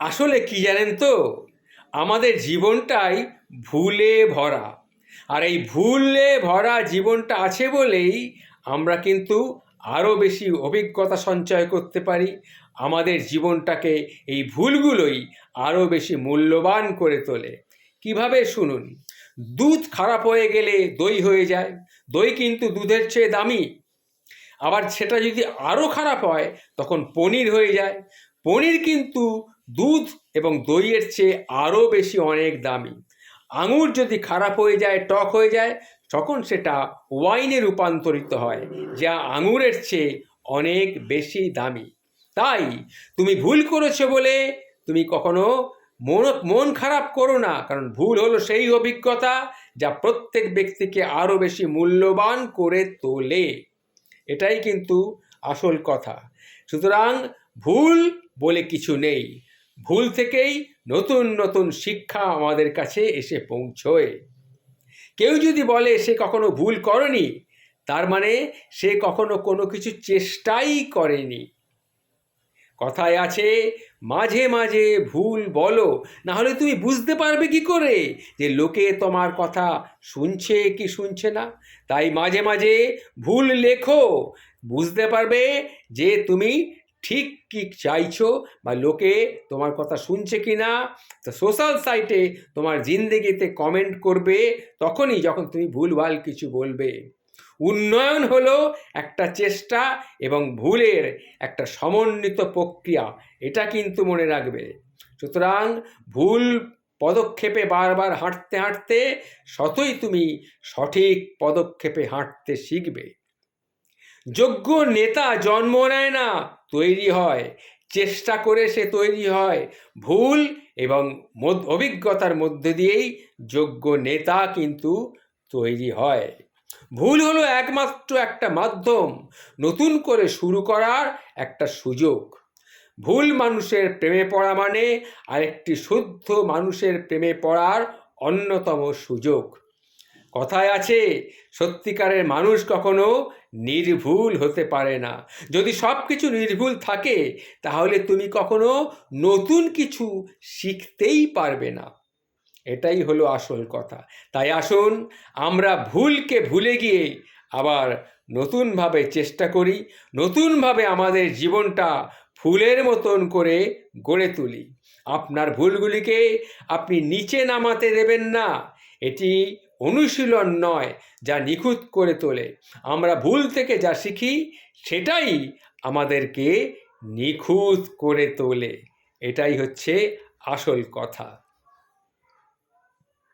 আসলে কি জানেন তো, আমাদের জীবনটাই ভুলে ভরা। আর এই ভুলে ভরা জীবনটা আছে বলেই আমরা কিন্তু আরও বেশি অভিজ্ঞতা সঞ্চয় করতে পারি। আমাদের জীবনটাকে এই ভুলগুলোই আরও বেশি মূল্যবান করে তোলে। কিভাবে শুনুন। দুধ খারাপ হয়ে গেলে দই হয়ে যায়। দই কিন্তু দুধের চেয়ে দামি। আবার সেটা যদি আরও খারাপ হয় তখন পনির হয়ে যায়। পনির কিন্তু দুধ এবং দইয়ের চেয়ে আরও বেশি অনেক দামি। আঙুর যদি খারাপ হয়ে যায়, টক হয়ে যায়, তখন সেটা ওয়াইনে রূপান্তরিত হয়, যা আঙুরের চেয়ে অনেক বেশি দামি। তাই তুমি ভুল করেছো বলে তুমি কখনো মন খারাপ করো না, কারণ ভুল হলো সেই অভিজ্ঞতা যা প্রত্যেক ব্যক্তিকে আরও বেশি মূল্যবান করে তোলে। এটাই কিন্তু আসল কথা। সুতরাং ভুল বলে কিছু নেই। ভুল থেকেই নতুন নতুন শিক্ষা আমাদের কাছে এসে পৌঁছয়। কেউ যদি বলে সে কখনো ভুল করেনি, তার মানে সে কখনো কোনো কিছু চেষ্টাই করেনি। কথায় আছে, মাঝে মাঝে ভুল বলো, না হলে তুমি বুঝতে পারবে কি করে যে লোকে তোমার কথা শুনছে কি শুনছে না। তাই মাঝে মাঝে ভুল লেখো, বুঝতে পারবে যে তুমি ঠিক কি চাইছো বা লোকে তোমার কথা শুনছে কি না। তো সোশ্যাল সাইটে তোমার জিন্দেগিতে কমেন্ট করবে তখনই যখন তুমি ভুলভাল কিছু বলবে। উন্নয়ন হলো একটা চেষ্টা এবং ভুলের একটা সমন্বিত প্রক্রিয়া, এটা কিন্তু মনে রাখবে। সুতরাং ভুল পদক্ষেপে বারবার হাঁটতে হাঁটতে শতই তুমি সঠিক পদক্ষেপে হাঁটতে শিখবে। যোগ্য নেতা জন্ম নেয় না, তৈরি হয়। চেষ্টা করে সে তৈরি হয়। ভুল এবং অভিজ্ঞতার মধ্যে দিয়েই যোগ্য নেতা কিন্তু তৈরি হয়। ভুল হলো একমাত্র একটা মাধ্যম, নতুন করে শুরু করার একটা সুযোগ। ভুল মানুষের প্রেমে পড়া মানে আরেকটি শুদ্ধ মানুষের প্রেমে পড়ার অন্যতম সুযোগ। কথায় আছে, সত্যিকারের মানুষ কখনো নির্ভুল হতে পারে না। যদি সব কিছু নির্ভুল থাকে তাহলে তুমি কখনো নতুন কিছু শিখতেই পারবে না। এটাই হলো আসল কথা। তাই আসুন আমরা ভুলকে ভুলে গিয়ে আবার নতুনভাবে চেষ্টা করি, নতুনভাবে আমাদের জীবনটা ফুলের মতন করে গড়ে তুলি। আপনার ভুলগুলিকে আপনি নিচে নামাতে দেবেন না। এটি অনুশীলন নয় যা নিখুঁত করে তোলে। আমরা ভুল থেকে যা শিখি সেটাই আমাদেরকে নিখুঁত করে তোলে। এটাই হচ্ছে আসল কথা।